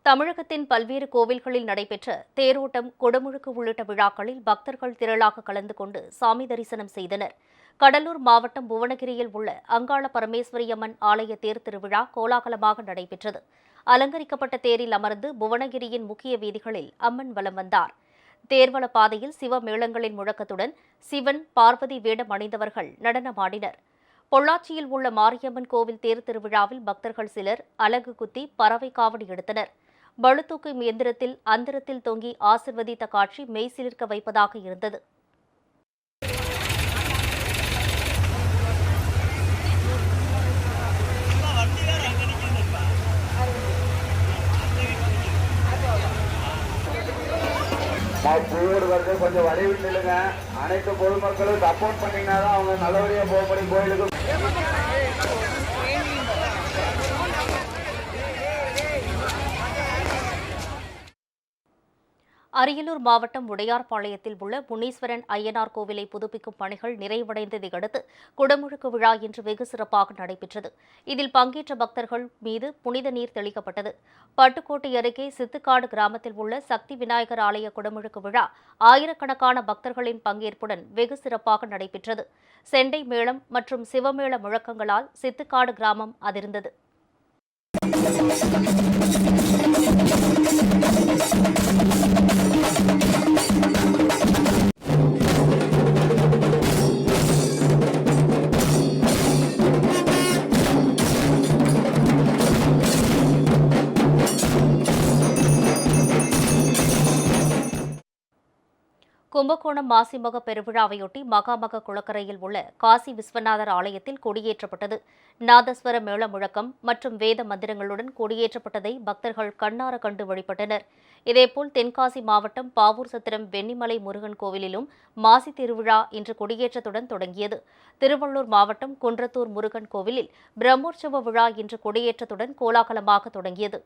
தமிழகத்தின் பல்வேறு கோவில்களில் நடைபெற்ற தேரோட்டம், குடமுழுக்கு உள்ளிட்ட விழாக்களில் பக்தர்கள் திரளாக கலந்து கொண்டு சாமி தரிசனம் செய்தனர். கடலூர் மாவட்டம் புவனகிரியில் உள்ள அங்காள பரமேஸ்வரியம்மன் ஆலய தேர் திருவிழா கோலாகலமாக நடைபெற்றது. அலங்கரிக்கப்பட்ட தேரில் அமர்ந்து புவனகிரியின் முக்கிய வீதிகளில் அம்மன் வலம் வந்தார். தேர்வல பாதையில் சிவ மேளங்களின் முழக்கத்துடன் சிவன், பார்வதி வேடம் அணிந்தவர்கள் நடனமாடினர். பொள்ளாச்சியில் உள்ள மாரியம்மன் கோவில் தேர் திருவிழாவில் பக்தர்கள் சிலர் அலகு குத்தி பறவை காவடி எடுத்தனர். பளுதூக்கும் இயந்திரத்தில் அந்தரத்தில் தொங்கி ஆசிர்வதித்த காட்சி மெய்சிலிர்க்க வைப்பதாக இருந்தது. கொஞ்சம் வடிவில் நில்லுங்க. அனைத்து பொதுமக்களும் சப்போர்ட் பண்ணீங்கன்னா தான் அவங்க நல்லபடியா போக முடியும் கோயிலுக்கு. அரியலூர் மாவட்டம் உடையார்பாளையத்தில் உள்ள முனீஸ்வரன் ஐயனார் கோவிலை புதுப்பிக்கும் பணிகள் நிறைவடைந்ததை அடுத்து குடமுழுக்கு விழா இன்று வெகு சிறப்பாக நடைபெற்றது. இதில் பங்கேற்ற பக்தர்கள் மீது புனித நீர் தெளிக்கப்பட்டது. பட்டுக்கோட்டை அருகே சித்துக்காடு கிராமத்தில் உள்ள சக்தி விநாயகர் ஆலய குடமுழுக்கு விழா ஆயிரக்கணக்கான பக்தர்களின் பங்கேற்புடன் வெகு சிறப்பாக நடைபெற்றது. செண்டை மேளம் மற்றும் சிவமேள முழக்கங்களால் சித்துக்காடு கிராமம் அதிர்ந்தது. கும்பகோணம் மாசிமக பெருவிழாவையொட்டி மகாமக குளக்கரையில் உள்ள காசி விஸ்வநாதர் ஆலயத்தில் கொடியேற்றப்பட்டது. நாதஸ்வர மேள முழக்கம் மற்றும் வேத மந்திரங்களுடன் கொடியேற்றப்பட்டதை பக்தர்கள் கண்ணார கண்டு வழிபட்டனர். இதேபோல் தென்காசி மாவட்டம் பாவூர் சத்திரம் வெண்ணிமலை முருகன் கோவிலிலும் மாசி திருவிழா இன்று கொடியேற்றத்துடன் தொடங்கியது. திருவள்ளூர் மாவட்டம் குன்றத்தூர் முருகன் கோவிலில் பிரம்மோற்சவ விழா இன்று கொடியேற்றத்துடன் கோலாகலமாக தொடங்கியது.